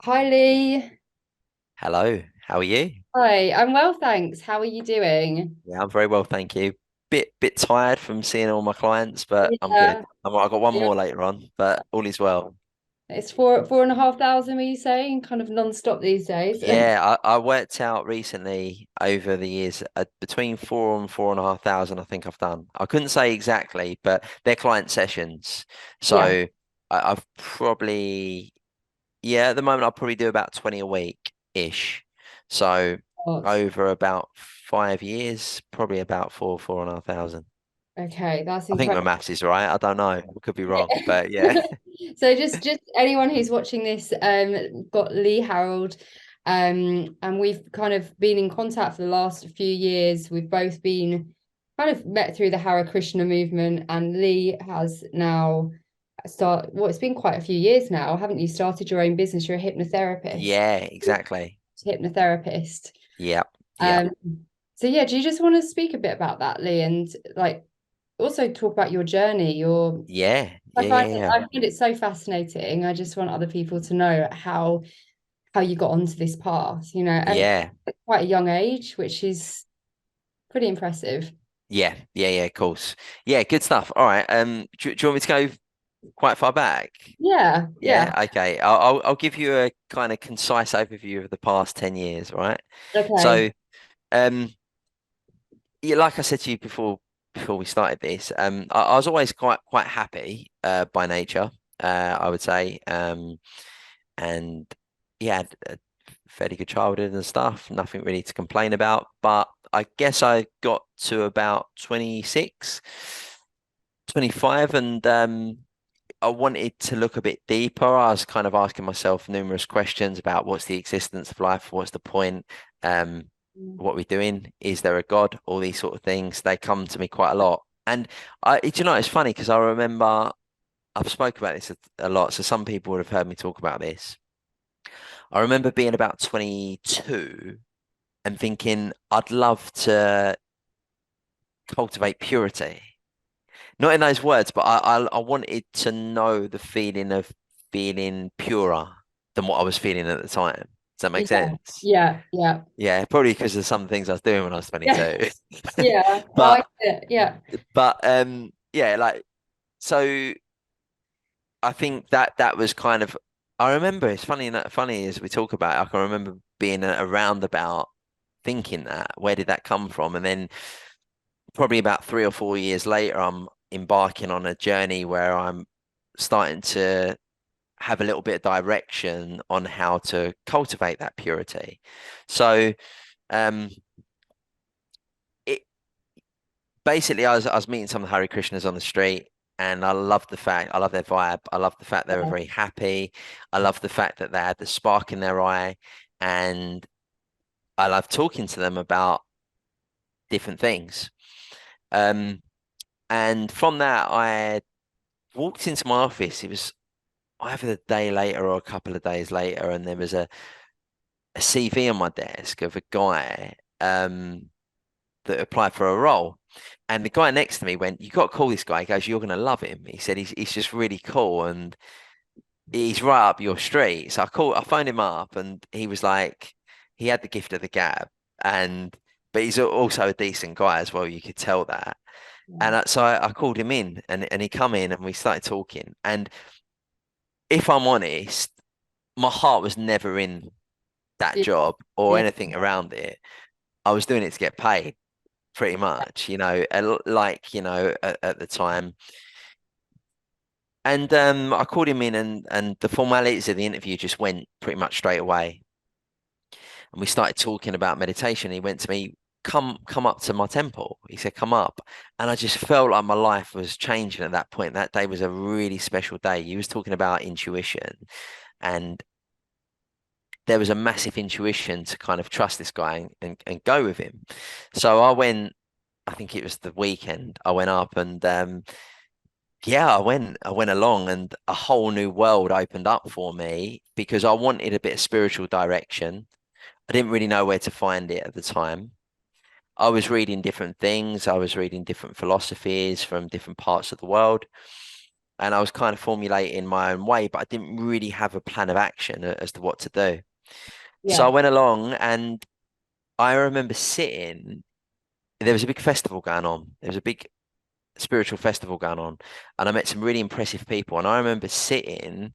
Hi Lee. Hello, how are you? Hi, I'm well, thanks. How are you doing? Yeah, I'm very well, thank you. Bit tired from seeing all my clients, but I'm good. Yeah, I've got one yeah. more later on, but all is well. It's four and a half thousand, were you saying? Kind of non-stop these days. Yeah, I worked out recently over the years between 4 and 4,500. I think I've done. I couldn't say exactly, but they're client sessions. So Yeah. I've probably yeah, at the moment I'll probably do about 20 a week ish. So What? over about 5 years, probably about 4,500. Okay, that's I think my incredible. maths is right. I don't know. I could be wrong, but yeah. So just anyone who's watching this, got Lee Harrold, and we've kind of been in contact for the last few years. We've both been kind of met through the Hare Krishna movement, and Lee has now well, it's been quite a few years now, haven't you? Started your own business. You're a hypnotherapist. Yeah, exactly. Hypnotherapist. Yep. Yep. Um, so yeah, do you just want to speak a bit about that, Lee, and like also talk about your journey? Yeah. I Yeah. find Yeah. Yeah. I find it so fascinating. I just want other people to know how you got onto this path, and Yeah. at quite a young age, which is pretty impressive. Yeah. Yeah. Yeah. Of course. Yeah. Good stuff. All right. Do you want me to go quite far back? Yeah, Yeah. yeah. Okay. I'll give you a kind of concise overview of the past 10 years, right? Okay. So, um, yeah, like I said to you before we started this, I was always quite happy, by nature, I would say. And yeah, had a fairly good childhood and stuff. Nothing really to complain about. But I guess I got to about 26, 25, and I wanted to look a bit deeper. I was kind of asking myself numerous questions about what's the existence of life, what's the point, what are we doing? Is there a God? All these sort of things. They come to me quite a lot. And it's funny because I remember I've spoke about this a lot, so some people would have heard me talk about this. I remember being about 22 and thinking I'd love to cultivate purity. Not in those words, but I wanted to know the feeling of feeling purer than what I was feeling at the time. Does that make Yeah, sense? yeah, yeah, Yeah, probably because of some things I was doing when I was yeah, 22. yeah. I But get it. Yeah, yeah, like so I think that was kind of I remember it's funny as we talk about it, I can remember being around about thinking that. Where did that come from? And then probably about 3 or 4 years later, I'm embarking on a journey where I'm starting to have a little bit of direction on how to cultivate that purity. So, um, it basically I was meeting some of the Hare Krishnas on the street, and I love their vibe. I love the fact they were very happy. I love the fact that they had the spark in their eye, and I love talking to them about different things. Um, and from that, I walked into my office. It was either the day later or a couple of days later, and there was a CV on my desk of a guy that applied for a role. And the guy next to me went, "You got to call this guy." He goes, "You're going to love him." He said, "He's just really cool and he's right up your street." So I phoned him up, and he was like, he had the gift of the gab, and but he's also a decent guy as well. You could tell that. And so I called him in, and he come in, and we started talking. And if I'm honest, my heart was never in that yeah, job or yeah. anything around it. I was doing it to get paid, pretty much, like, at the time. And I called him in, and the formalities of the interview just went pretty much straight away. And we started talking about meditation. He went to me, come up to my temple. He said, come up. And I just felt like my life was changing at that point. That day was a really special day. He was talking about intuition, and there was a massive intuition to kind of trust this guy and go with him. So I went, I think it was the weekend, I went up, and yeah, I went along, and a whole new world opened up for me because I wanted a bit of spiritual direction. I didn't really know where to find it at the time. I was reading different things. I was reading different philosophies from different parts of the world. and I was kind of formulating my own way, but I didn't really have a plan of action as to what to do. So I Yeah. went along, and I remember sitting. There was a big festival going on. There was a big spiritual festival going on, and I met some really impressive people. And I remember sitting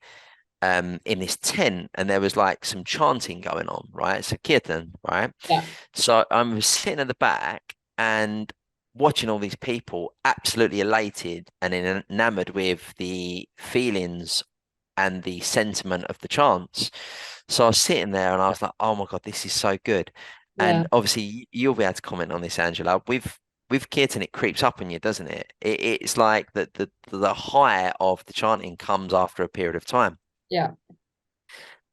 in this tent, and there was like some chanting going on, right? So kirtan, right? Yeah. So I'm sitting at the back and watching all these people absolutely elated and enamored with the feelings and the sentiment of the chants. So I was sitting there and I was like, oh my God, this is so good. Yeah. And obviously you'll be able to comment on this, Angela. With kirtan, it creeps up on you, doesn't it? It's like the high of the chanting comes after a period of time. Yeah.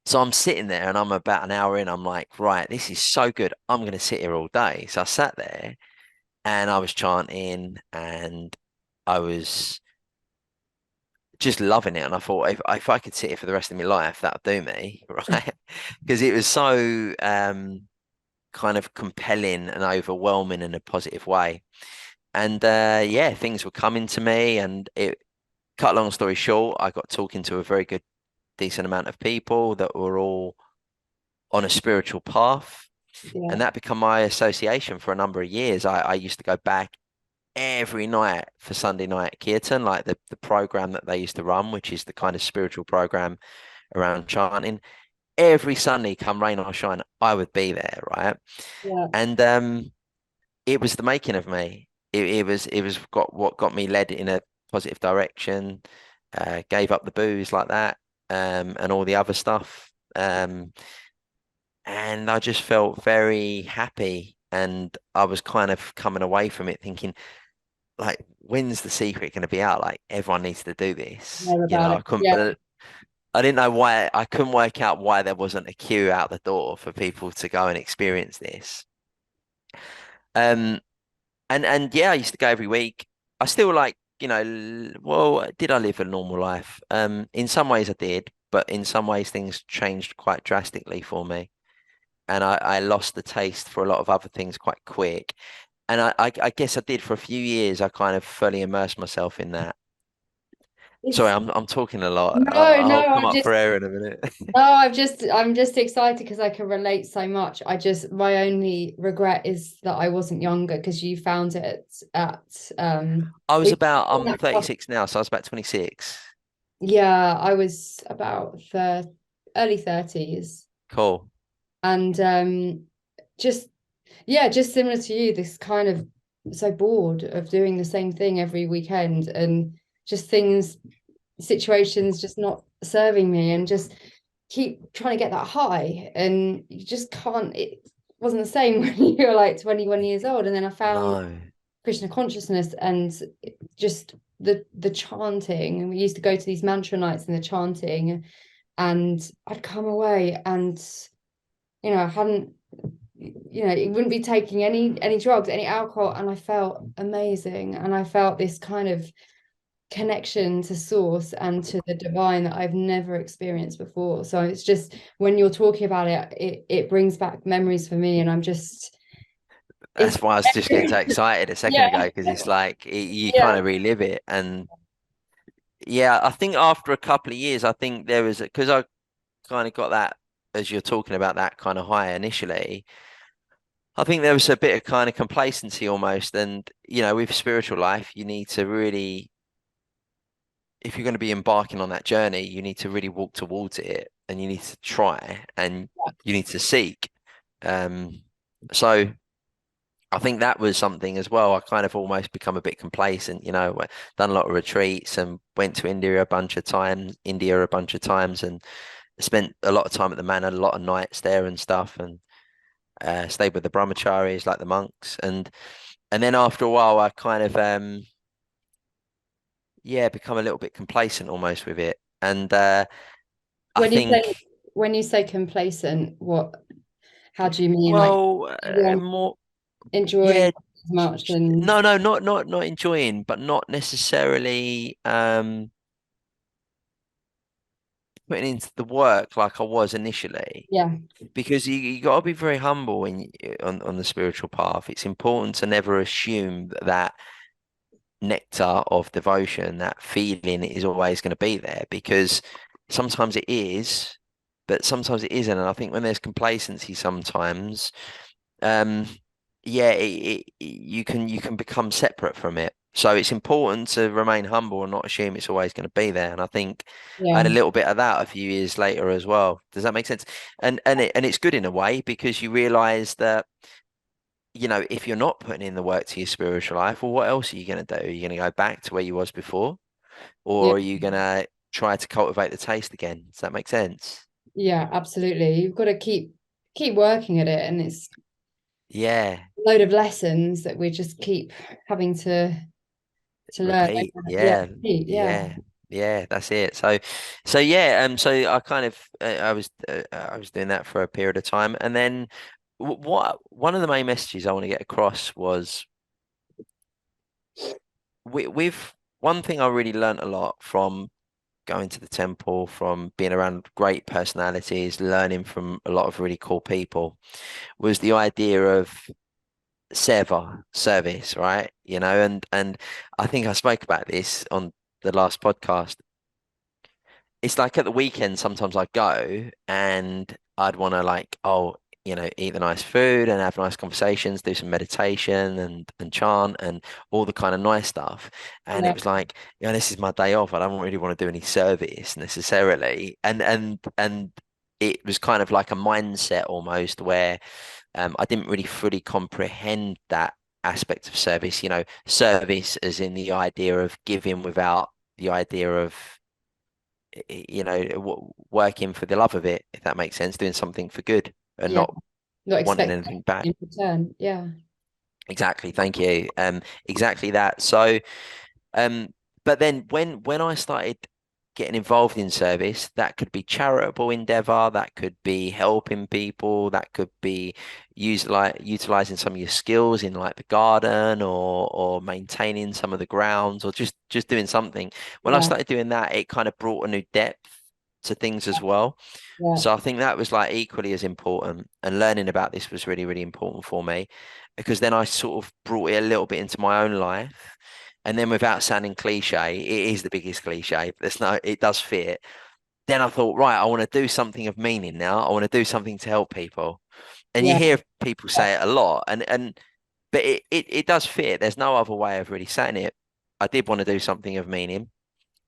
So I'm sitting there and I'm about an hour in. I'm like, right, this is so good. I'm going to sit here all day. So I sat there and I was chanting and I was just loving it. And I thought, if I could sit here for the rest of my life, that would do me, right? Because it was so kind of compelling and overwhelming in a positive way. And yeah, things were coming to me. And it cut a long story short, I got talking to a very good, decent amount of people that were all on a spiritual path. Yeah. And that became my association for a number of years. I used to go back every night for Sunday night kirtan, like the program that they used to run, which is the kind of spiritual program around chanting. Every Sunday, come rain or shine, I would be there, right? Yeah. And it was the making of me. It was got what got me led in a positive direction. Gave up the booze like that, and all the other stuff. And I just felt very happy. And I was kind of coming away from it thinking, like, when's the secret going to be out? Like, everyone needs to do this. Know You about know, it. Yeah. I didn't know why, I couldn't work out why there wasn't a queue out the door for people to go and experience this. Um, and yeah, I used to go every week. I still like, well, did I live a normal life? In some ways I did, but in some ways things changed quite drastically for me. And I lost the taste for a lot of other things quite quick. And I guess I did for a few years. I kind of fully immersed myself in that. Sorry, It's I'm talking a lot. no, no, I'll come I'm up just for air in a minute. no, I'm just excited because I can relate so much. My only regret is that I wasn't younger because you found it I was we- about, I'm 36 now, so I was about 26. yeah, I was about early 30s. Cool. And just yeah, just similar to you, this kind of so bored of doing the same thing every weekend and just situations just not serving me and just keep trying to get that high and you just can't. It wasn't the same when you were like 21 years old. And then I found No, Krishna Consciousness and just the chanting, and we used to go to these mantra nights and the chanting, and I'd come away and I hadn't, it wouldn't be taking any drugs, any alcohol, and I felt amazing, and I felt this kind of connection to source and to the divine that I've never experienced before. So it's just when you're talking about it brings back memories for me, and I'm just it's that's why I was just getting so excited a second yeah, ago because it's like you kind yeah, of relive it. And yeah, I think after a couple of years, I think there was, because I kind of got that, as you're talking about, that kind of high initially. I think there was a bit of kind of complacency almost. And, with spiritual life, you need to really, if you're going to be embarking on that journey, you need to really walk towards it and you need to try and you need to seek. Um, so I think that was something as well. I kind of almost become a bit complacent, done a lot of retreats and went to India a bunch of times and spent a lot of time at the manor, a lot of nights there and stuff, and stayed with the brahmacharis, like the monks. And then after a while, I kind of, yeah, become a little bit complacent almost with it. And I when you say think, when you say complacent, how do you mean, like well, you weren't more, enjoying yeah, as much? And no, no, not enjoying, but not necessarily putting into the work like I was initially. yeah, Because you got to be very humble on the spiritual path. It's important to never assume that nectar of devotion, that feeling is always going to be there, because sometimes it is, but sometimes it isn't. And I think when there's complacency sometimes, um, yeah, you can become separate from it. So it's important to remain humble and not assume it's always going to be there. And I think I had Yeah. a little bit of that a few years later as well. Does that make sense? And it's good in a way, because you realize that, if you're not putting in the work to your spiritual life, well, what else are you going to do? Are you going to go back to where you was before, Yeah. or are you going to try to cultivate the taste again? Does that make sense? Yeah, absolutely. You've got to keep working at it, and it's Yeah. a load of lessons that we just keep having to learn. Repeat. Yeah, Yeah. repeat, yeah. Yeah. Yeah, that's it. So yeah, so I kind of I was doing that for a period of time, and then what one of the main messages I want to get across was, with one thing I really learned a lot from going to the temple, from being around great personalities, learning from a lot of really cool people, was the idea of service, right? And I think I spoke about this on the last podcast. It's like at the weekend, sometimes I go and I'd want to, like, eat the nice food and have nice conversations, do some meditation and chant and all the kind of nice stuff. And Yeah, it was like, this is my day off. I don't really want to do any service necessarily. And it was kind of like a mindset almost, where I didn't really fully comprehend that aspect of service, service as in the idea of giving without the idea of working for the love of it, if that makes sense, doing something for good and yeah. not Not wanting expecting anything back. in return. Yeah, Exactly. Thank you. Exactly that. So, um, but then when I started getting involved in service, that could be charitable endeavor, that could be helping people, that could be utilizing some of your skills in, like, the garden, or maintaining some of the grounds, or just doing something. When I yeah, started doing that, it kind of brought a new depth to things as well. yeah, So I think that was, like, equally as important, and learning about this was really, really important for me, because then I sort of brought it a little bit into my own life. And then, without sounding cliche, it is the biggest cliche, but it does fit. Then I thought, right, I want to do something of meaning now. I want to do something to help people. And you yeah, hear people say it a lot, but it does fit. There's no other way of really saying it. I did want to do something of meaning.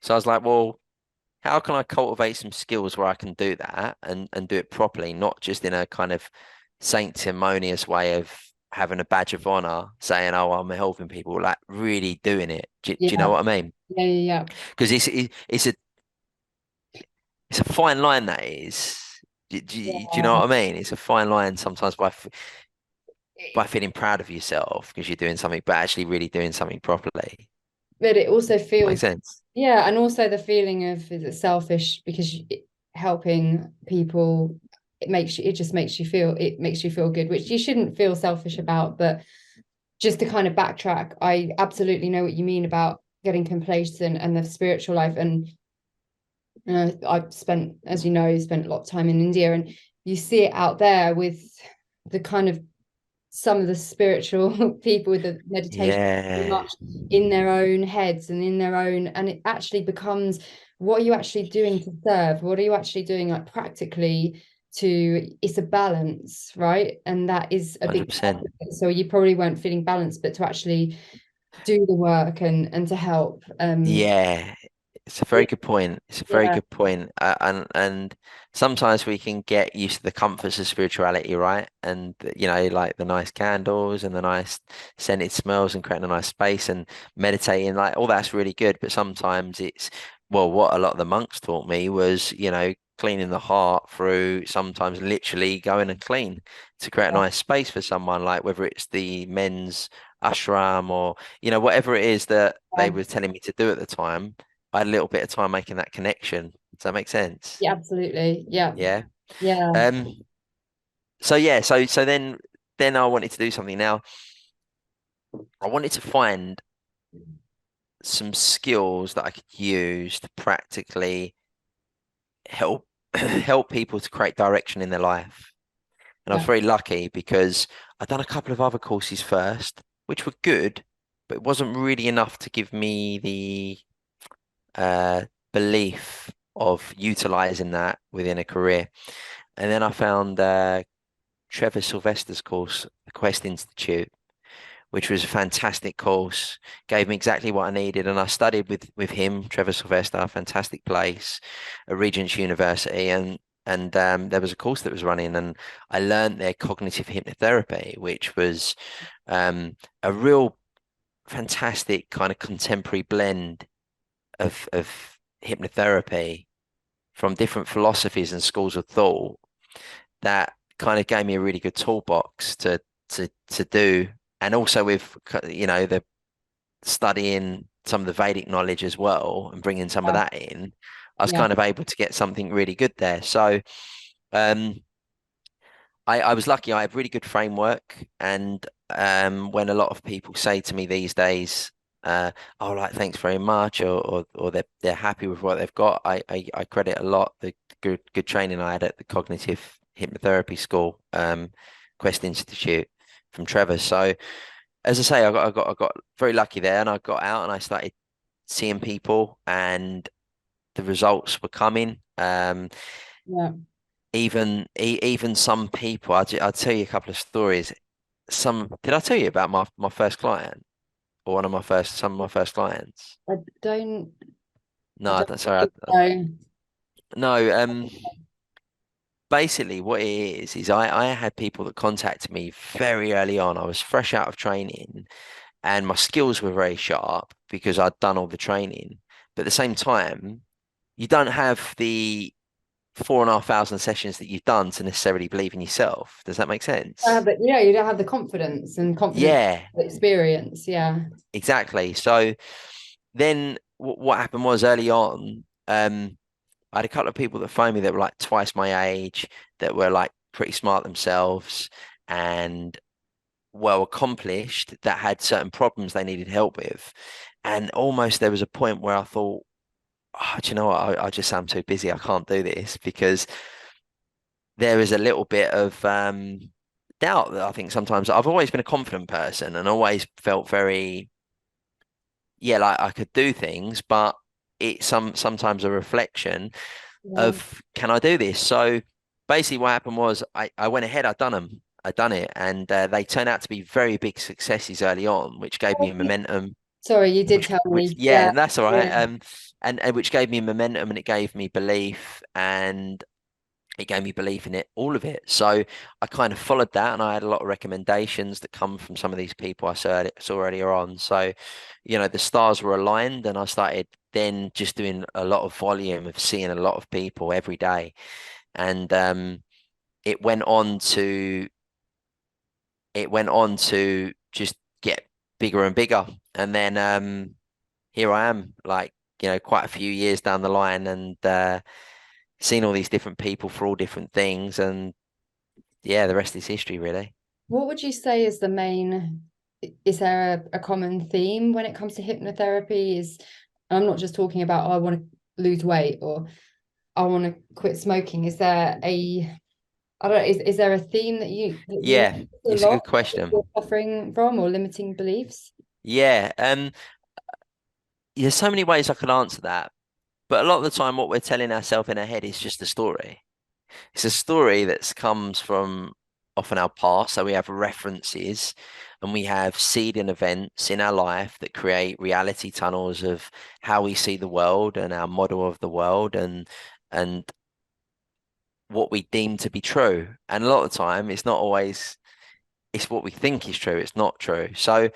So I was like, well, how can I cultivate some skills where I can do that and do it properly, not just in a kind of sanctimonious way of having a badge of honor, saying, "Oh, I'm helping people," like really doing it. Do you know yeah, what I mean? yeah, yeah, Because it's a fine line, that is. Do you know yeah. what I mean? It's a fine line sometimes, by It- feeling proud of yourself because you're doing something, but actually really doing something properly. But it also Makes feels, sense. yeah, and also the feeling of, is it selfish because helping people, it just makes you feel good, which you shouldn't feel selfish about. But just to kind of backtrack, I absolutely know what you mean about getting complacent and the spiritual life. And I've spent, as you know, spent a lot of time in India, and you see it out there with the kind of some of the spiritual people with the meditation very Yeah, much in their own heads and in their own, and it actually becomes, what are you actually doing to serve? What are you actually doing, like, practically, to, it's a balance, right? And that is a big part 100%. of it. So you probably weren't feeling balanced, but to actually do the work and to help. Yeah, it's a very good point. It's a very Yeah, good point. And sometimes we can get used to the comforts of spirituality, right? And like the nice candles and the nice scented smells and creating a nice space and meditating, like all that's really good. But sometimes well, what a lot of the monks taught me was, cleaning the heart through sometimes literally going and clean to create a yeah, nice space for someone, like whether it's the men's ashram, or whatever it is that they yeah, were telling me to do at the time. I had a little bit of time making that connection. Does that make sense? yeah, absolutely. Yeah, Yeah. yeah, Um. So yeah. So then I wanted to do something. Now I wanted to find some skills that I could use to practically help help people to create direction in their life. And I was yeah, very lucky because I'd done a couple of other courses first, which were good, but it wasn't really enough to give me the uh, belief of utilizing that within a career. And then I found Trevor Sylvester's course, the Quest Institute, which was a fantastic course, gave me exactly what I needed. And I studied with him, Trevor Sylvester, a fantastic place, a Regent's University, and there was a course that was running, and I learned their cognitive hypnotherapy, which was a real fantastic kind of contemporary blend of hypnotherapy from different philosophies and schools of thought that kind of gave me a really good toolbox to do, and also with the studying some of the Vedic knowledge as well and bringing some of Yeah. that in, I was Yeah. kind of able to get something really good there. So um, I was lucky. I have really good framework, and when a lot of people say to me these days, "Oh, like thanks very much," or they're happy with what they've got, I credit a lot the good training I had at the cognitive hypnotherapy school, Quest Institute from Trevor. So as I say, I got very lucky there, and I got out and I started seeing people, and the results were coming. Yeah. Even some people, I'll tell you a couple of stories. Did I tell you about my first client, or some of my first clients? I don't I No, don't sorry, think so. no. Basically, what it is I had people that contacted me very early on. I was fresh out of training, and my skills were very sharp because I'd done all the training. But at the same time, you don't have the 4,500 sessions that you've done to necessarily believe in yourself. Does that make sense? But you don't have the confidence and confidence Yeah, experience. Yeah. exactly. So then what happened was early on, I had a couple of people that phoned me that were like twice my age, that were like pretty smart themselves and well accomplished, that had certain problems they needed help with. And almost there was a point where I thought, oh, do you know what? I just am too busy. I can't do this, because there is a little bit of doubt that I think sometimes I've always been a confident person and always felt very, yeah, like I could do things, but it's sometimes a reflection Yeah. of, can I do this? So basically what happened was I went ahead, I'd done it, and they turned out to be very big successes early on, which gave me momentum, Sorry, you did tell which me. yeah, Yeah. that's all right. Yeah. And which gave me momentum, and it gave me belief, and it gave me belief in it, all of it. So I kind of followed that, and I had a lot of recommendations that come from some of these people I saw earlier on. So, the stars were aligned, and I started then just doing a lot of volume of seeing a lot of people every day. And it went on to just get bigger and bigger. And then here I am, like, quite a few years down the line, and seen all these different people for all different things, and yeah, the rest is history, really. What would you say is the main, is there a common theme when it comes to hypnotherapy? I'm not just talking about, oh, I want to lose weight or I want to quit smoking. Is there I don't know, is there a theme that you Yeah, notice a it's a lot good that you're question. suffering from or limiting beliefs? Yeah, there's so many ways I could answer that, but a lot of the time, what we're telling ourselves in our head is just a story. It's a story that comes from often our past. So we have references, and we have seeding events in our life that create reality tunnels of how we see the world and our model of the world, and what we deem to be true. And a lot of the time, it's not always, it's what we think is true. It's not true. So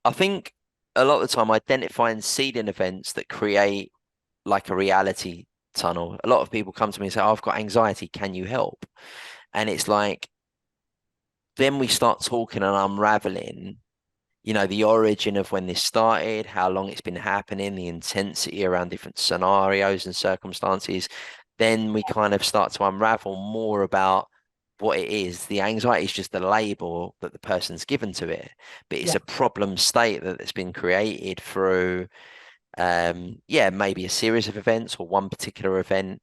I think a lot of the time, identifying seeding events that create like a reality tunnel. A lot of people come to me and say, oh, I've got anxiety. Can you help? And it's like, then we start talking and unraveling, the origin of when this started, how long it's been happening, the intensity around different scenarios and circumstances. Then we kind of start to unravel more about what it is. The anxiety is just the label that the person's given to it, but it's Yeah. a problem state that's been created through, maybe a series of events or one particular event.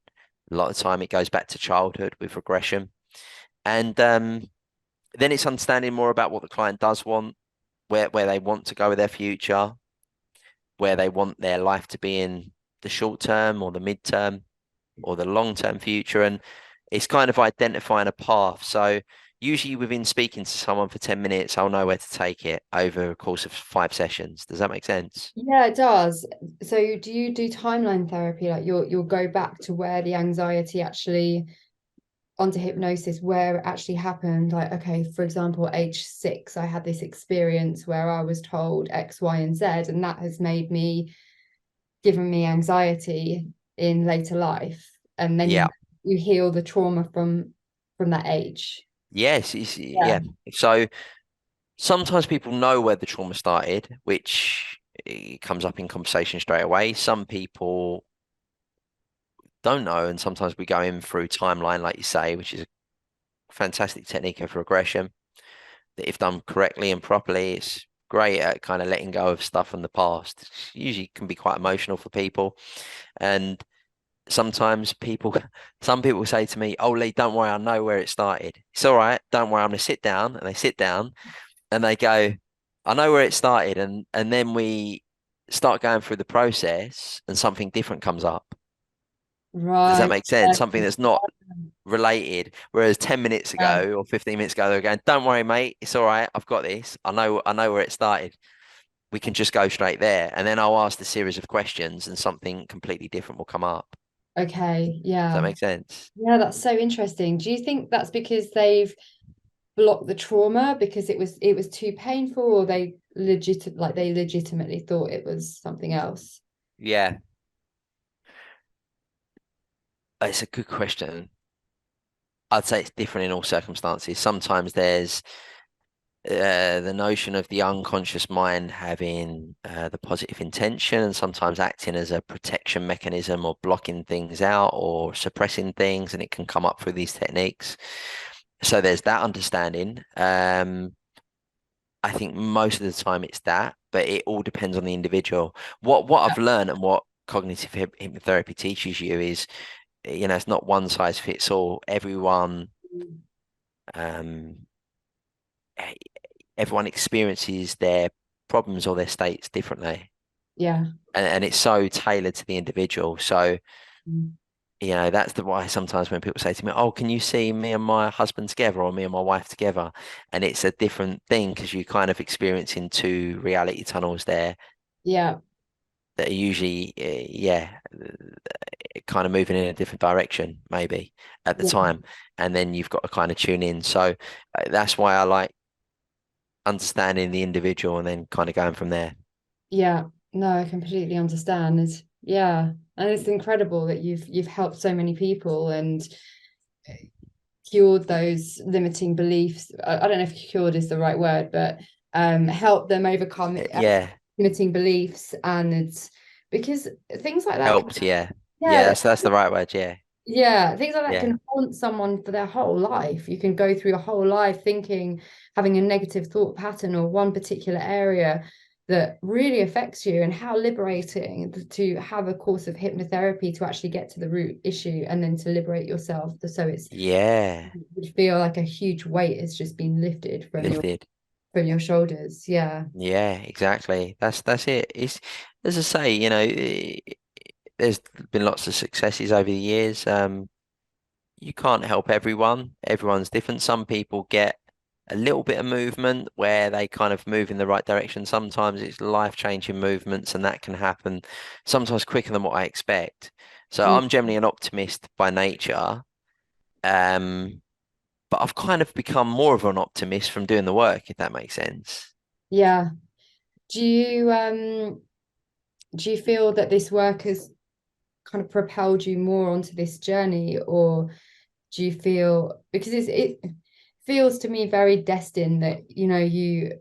A lot of the time it goes back to childhood with regression. And then it's understanding more about what the client does want, where they want to go with their future, where they want their life to be in the short term or the mid-term or the long-term future. And it's kind of identifying a path. So usually within speaking to someone for 10 minutes, I'll know where to take it over a course of 5 sessions. Does that make sense? Yeah, it does. So do you do timeline therapy? Like you'll go back to where the anxiety actually onto hypnosis, where it actually happened. Like, okay, for example, age 6, I had this experience where I was told X, Y, and Z, and that has given me anxiety in later life. And then Yeah. you heal the trauma from that age. Yes. Yeah. Yeah. So sometimes people know where the trauma started, which comes up in conversation straight away. Some people don't know, and sometimes we go in through timeline, like you say, which is a fantastic technique of regression that, if done correctly and properly, it's great at kind of letting go of stuff from the past. It's usually can be quite emotional for people, and sometimes some people say to me, "Oh, Lee, don't worry, I know where it started. It's all right. Don't worry, I'm gonna sit down." And they sit down and they go, "I know where it started," and then we start going through the process, and something different comes up. Does that Right. make sense? Something that's not related. Whereas 10 minutes Yeah. ago or 15 minutes ago, they were going, "Don't worry, mate. It's all right. I've got this. I know where it started. We can just go straight there." And then I'll ask the series of questions and something completely different will come up. Okay. Does that Yeah. make sense? Yeah, that's so interesting. Do you think that's because they've blocked the trauma because it was too painful, or they legitimately thought it was something else? Yeah, it's a good question. I'd say it's different in all circumstances. Sometimes there's the notion of the unconscious mind having the positive intention and sometimes acting as a protection mechanism or blocking things out or suppressing things, and it can come up through these techniques. So there's that understanding. I think most of the time it's that, but it all depends on the individual. What I've learned and what cognitive hypnotherapy teaches you is, it's not one size fits all. Um, e- everyone experiences their problems or their states differently, Yeah. and it's so tailored to the individual. So, Mm. that's the why sometimes when people say to me, "Oh, can you see me and my husband together or me and my wife together?" And it's a different thing because you're kind of experiencing two reality tunnels there Yeah. that are usually, kind of moving in a different direction, maybe at the Yeah. time. And then you've got to kind of tune in. So that's why I like understanding the individual and then kind of going from there. Yeah. No, I completely understand. Yeah. And it's incredible that you've helped so many people and cured those limiting beliefs. I don't know if cured is the right word, but help them overcome Yeah, limiting beliefs. And it's because things like that can, helped. Yeah, yeah, yeah, that's the right word. Yeah, yeah, things like that yeah, can haunt someone for their whole life. You can go through your whole life thinking, having a negative thought pattern or one particular area that really affects you, and how liberating to have a course of hypnotherapy to actually get to the root issue and then to liberate yourself. So yeah. you feel like a huge weight has just been lifted Lifted. from your shoulders. Yeah. Yeah, exactly. That's it. It's, as I say, there's been lots of successes over the years. You can't help everyone. Everyone's different. Some people get a little bit of movement where they kind of move in the right direction. Sometimes it's life-changing movements, and that can happen sometimes quicker than what I expect. So Mm. I'm generally an optimist by nature. Um, but I've kind of become more of an optimist from doing the work, if that makes sense. Yeah. Do you um do you feel that this work has kind of propelled you more onto this journey, or do you feel, because it feels to me very destined that you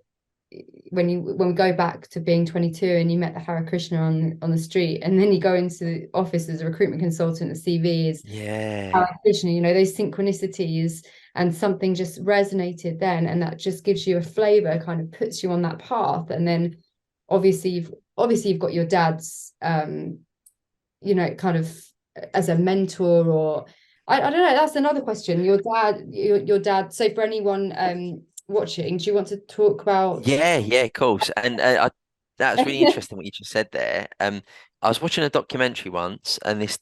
when we go back to being 22 and you met the Hare Krishna on the street, and then you go into the office as a recruitment consultant, the CV is Yeah. Hare Krishna, those synchronicities, and something just resonated then, and that just gives you a flavor, kind of puts you on that path. And then obviously you've got your dad's kind of as a mentor, or I don't know, that's another question. Your dad, so for anyone watching? Do you want to talk about? Yeah, of course. And that's really interesting what you just said there. I was watching a documentary once, and this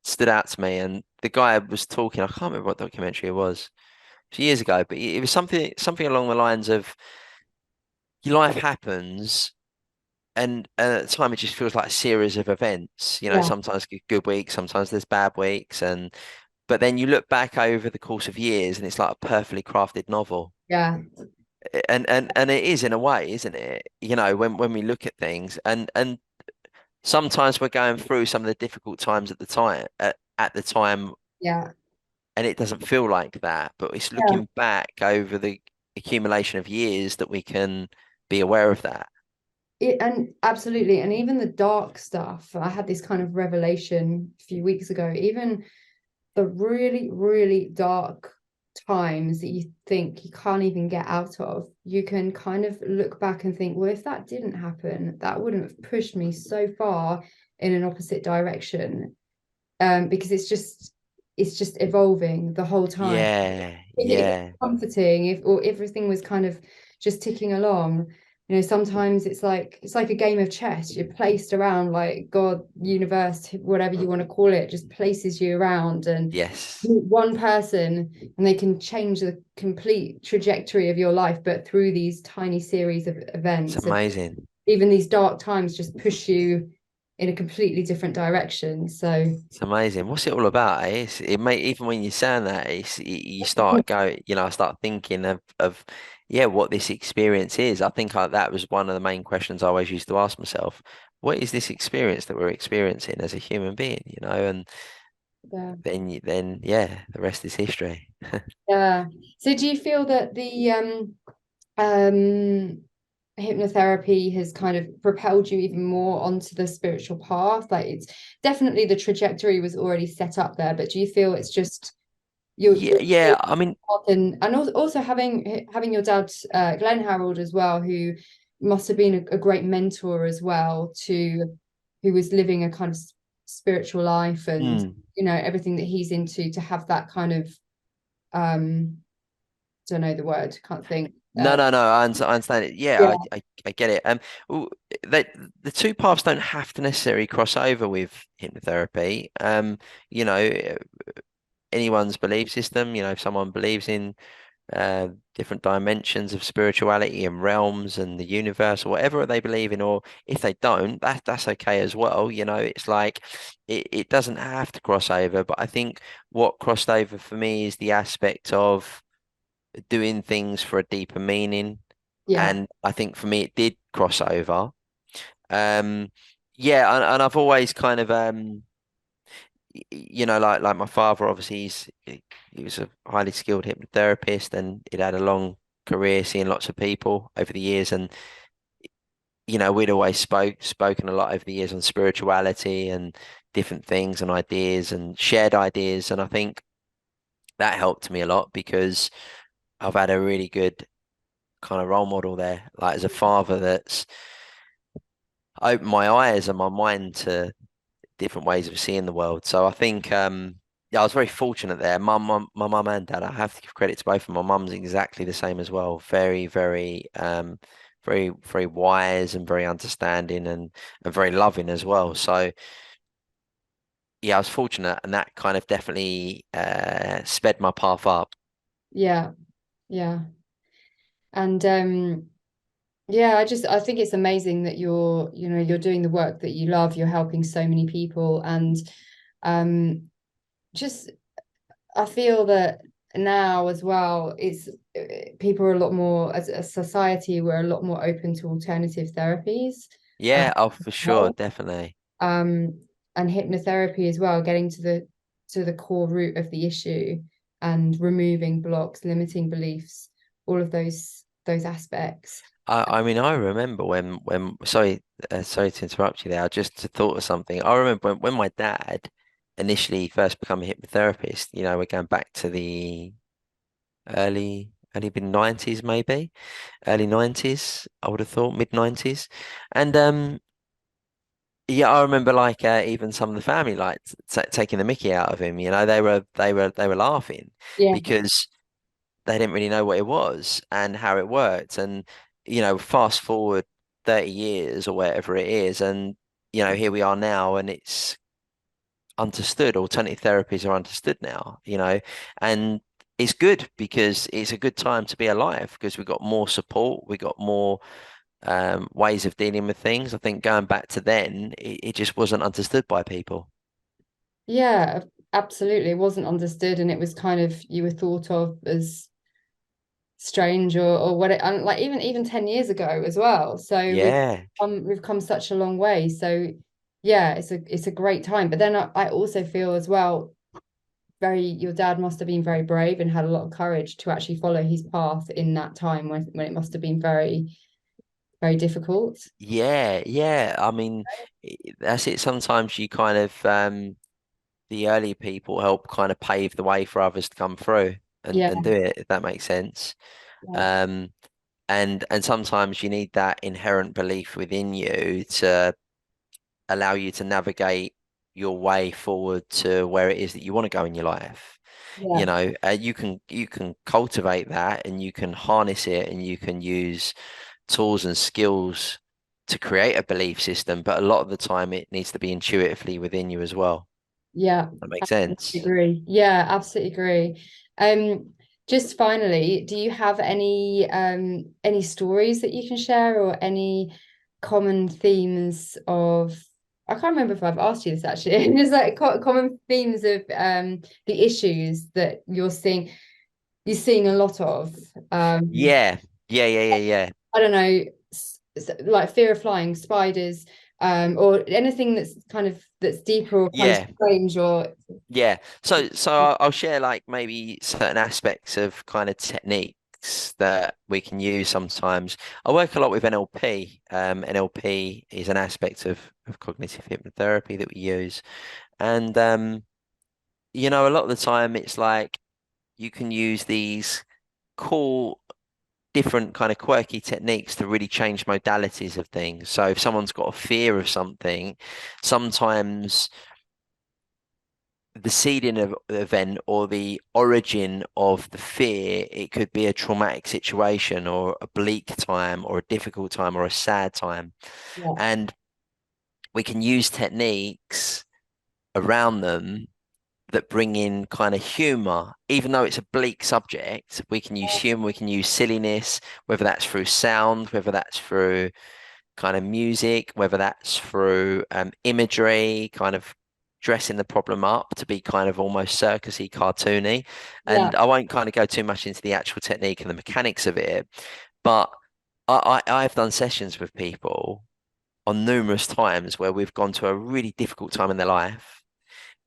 stood out to me. And the guy was talking. I can't remember what documentary it was a few years ago, but it was something along the lines of your life happens, and at the time it just feels like a series of events. Yeah, Sometimes good weeks, sometimes there's bad weeks, and but then you look back over the course of years, and it's like a perfectly crafted novel. yeah, And it is in a way, isn't it? When we look at things, and sometimes we're going through some of the difficult times at the time, yeah. and it doesn't feel like that. But it's Yeah. looking back over the accumulation of years that we can be aware of that. And absolutely, and even the dark stuff. I had this kind of revelation a few weeks ago. Even the really, really dark times that you think you can't even get out of, you can kind of look back and think, well, if that didn't happen, that wouldn't have pushed me so far in an opposite direction. Because it's just evolving the whole time. Yeah, It's yeah, comforting if or everything was kind of just ticking along. Sometimes it's like a game of chess. You're placed around, like God, universe, whatever you want to call it, just places you around, and yes. one person, and they can change the complete trajectory of your life, but through these tiny series of It's events. And amazing. even these dark times just push you in a completely different direction. So It's amazing. What's it all about? It may even when you sound that, you start I start thinking of yeah, what this experience is. I think that was one of the main questions I always used to ask myself. What is this experience that we're experiencing as a human being? And yeah. then yeah, the rest is history. Yeah. So do you feel that the um hypnotherapy has kind of propelled you even more onto the spiritual path? Like, it's definitely the trajectory was already set up there, but do you feel it's just Yeah, you're yeah. I mean, and also having your dad, Glenn Harrold, as well, who must have been a great mentor as well, to who was living a kind of spiritual life, and mm, everything that he's into, to have that kind of um don't know the word, can't think. no. I understand it. Yeah, Yeah, I get it. Well, they, the two paths don't have to necessarily cross over with hypnotherapy. You know, anyone's belief system. If someone believes in different dimensions of spirituality and realms and the universe or whatever they believe in, or if they don't, that's okay as well. It's like it doesn't have to cross over. But I think what crossed over for me is the aspect of doing things for a deeper meaning. yeah, And I think for me, it did cross over. Um, yeah, and I've always kind of, like my father, obviously, he was a highly skilled hypnotherapist, and he'd had a long career seeing lots of people over the years. And we'd always spoken a lot over the years on spirituality and different things and ideas and shared ideas. And I think that helped me a lot because I've had a really good kind of role model there, like as a father that's opened my eyes and my mind to different ways of seeing the world. So I think yeah, I was very fortunate there. My mum and dad, I have to give credit to both of them. My mum's exactly the same as well. Very, very very, very wise and very understanding and very loving as well. So yeah, I was fortunate and that kind of definitely sped my path up. yeah, yeah. And yeah, I think it's amazing that you're doing the work that you love, you're helping so many people, and um just I feel that now as well, it's people are a lot more, as a society, we're a lot more open to alternative therapies. Yeah, oh for sure, Well, definitely. um, and hypnotherapy as well, getting to the core root of the issue, and removing blocks, limiting beliefs, all of those aspects. I mean, I remember when sorry to interrupt you there. I just thought of something. I remember when my dad initially first became a hypnotherapist. We're going back to the early mid 90s, maybe early 90s. I would have thought mid 90s, and yeah, I remember like even some of the family like taking the Mickey out of him. They were laughing Yeah, because they didn't really know what it was and how it worked. And, fast forward 30 years or whatever it is, and, here we are now, and it's understood. Alternative therapies are understood now, and it's good because it's a good time to be alive because we've got more support, we've got more ways of dealing with things. I think going back to then, it just wasn't understood by people. Yeah, absolutely. It wasn't understood, and it was kind of, you were thought of as strange, or what it, and like even 10 years ago as well. So Yeah, we've come such a long way. So yeah, it's a great time. But then I also feel as well, your dad must have been very brave and had a lot of courage to actually follow his path in that time when it must have been very, very difficult. yeah. I mean, that's it. Sometimes you kind of the early people help kind of pave the way for others to come through Yeah, and do it, if that makes sense. yeah, Um, and sometimes you need that inherent belief within you to allow you to navigate your way forward to where it is that you want to go in your life. yeah, You can cultivate that, and you can harness it, and you can use tools and skills to create a belief system, but a lot of the time it needs to be intuitively within you as well. yeah. That makes Absolutely sense. agree. Yeah, absolutely agree. Um, just finally, do you have any stories that you can share, or any common themes of, I can't remember if I've asked you this actually. Just like common themes of the issues that you're seeing a lot of. Yeah, yeah. I don't know, like fear of flying, spiders, or anything that's deeper or kind of Yeah, strange, or yeah. So I'll share like maybe certain aspects of kind of techniques that we can use sometimes. I work a lot with NLP. NLP is an aspect of cognitive hypnotherapy that we use. And a lot of the time it's like you can use these cool different kind of quirky techniques to really change modalities of things. So if someone's got a fear of something, sometimes the seeding of the event or the origin of the fear, it could be a traumatic situation or a bleak time or a difficult time or a sad time. yeah, And we can use techniques around them that bring in kind of humor, even though it's a bleak subject. We can use humor, we can use silliness, whether that's through sound, whether that's through kind of music, whether that's through imagery, kind of dressing the problem up to be kind of almost circusy, cartoony. yeah, And I won't kind of go too much into the actual technique and the mechanics of it, but I've done sessions with people on numerous times where we've gone to a really difficult time in their life.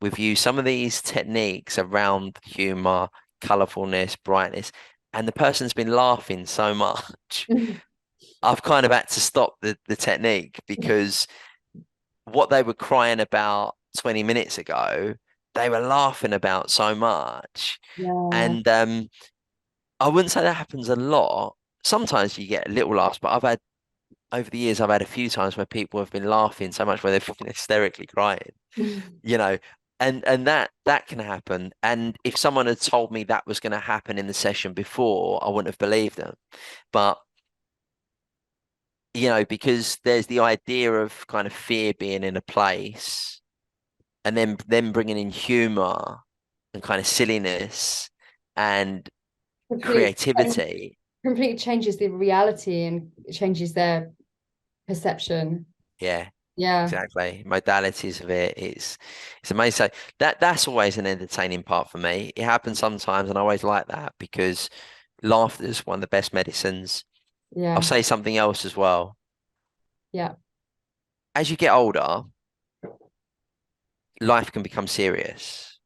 We've used some of these techniques around humor, colorfulness, brightness, and the person's been laughing so much. I've kind of had to stop the technique because what they were crying about 20 minutes ago, they were laughing about so much. yeah. And I wouldn't say that happens a lot. Sometimes you get a little laughs, but over the years, I've had a few times where people have been laughing so much where they've been hysterically crying, you know, and that can happen. And if someone had told me that was going to happen in the session before, I wouldn't have believed them. But because there's the idea of kind of fear being in a place and then bringing in humor and kind of silliness and Completely, creativity. completely changes the reality and changes their perception. Yeah, Yeah, exactly. Modalities of it's amazing. So that's always an entertaining part for me. It happens sometimes, and I always like that because laughter is one of the best medicines. I'll yeah, say something else as well. yeah, As you get older, life can become serious.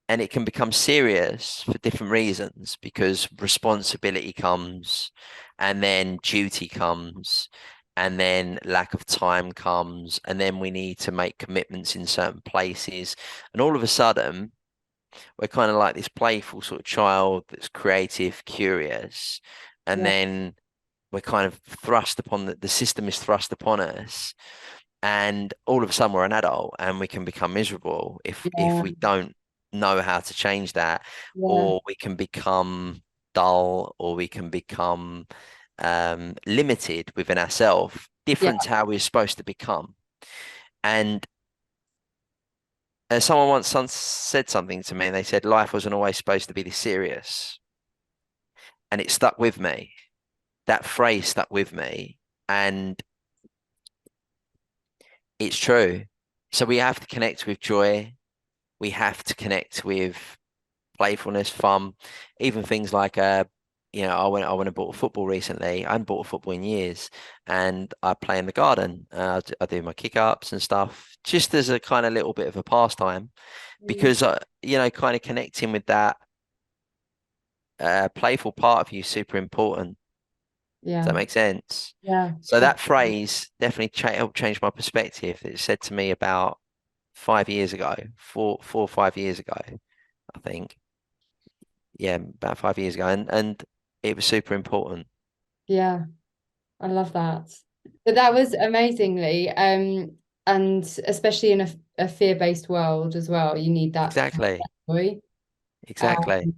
And it can become serious for different reasons because responsibility comes, and then duty comes, and then lack of time comes, and then we need to make commitments in certain places. And all of a sudden, we're kind of like this playful sort of child that's creative, curious, and yeah, then we're kind of thrust upon the system is thrust upon us, and all of a sudden we're an adult and we can become miserable if yeah, we don't know how to change that, Yeah. or we can become dull, or we can become limited within ourselves, Yeah. different to how we're supposed to become. And someone once said something to me. They said life wasn't always supposed to be this serious, and it stuck with me. That phrase stuck with me, and it's true. So we have to connect with joy. We have to connect with playfulness, fun, even things like I went and bought a football recently. I haven't bought a football in years, and I play in the garden. I do my kick ups and stuff, just as a kind of little bit of a pastime, Mm. because kind of connecting with that playful part of you is super important. Does that Yeah. make sense? Yeah. So that Definitely. phrase definitely helped change my perspective. It said to me about 5 years ago, 4 or 5 years ago, I think. Yeah, about 5 years ago, and it was super important. Yeah. I love that. But that was amazingly, and especially in a fear-based world as well, you need that Exactly, joy. exactly. Um,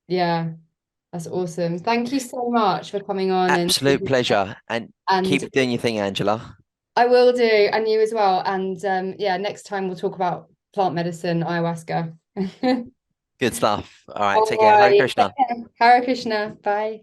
yeah, that's awesome. Thank you so much for coming on Absolute pleasure. And and keep doing your thing, Angela. I will do, and you as well. And yeah, next time we'll talk about plant medicine, ayahuasca. Good stuff. All right, All take care. Hare right. Krishna. Hare Krishna. Bye.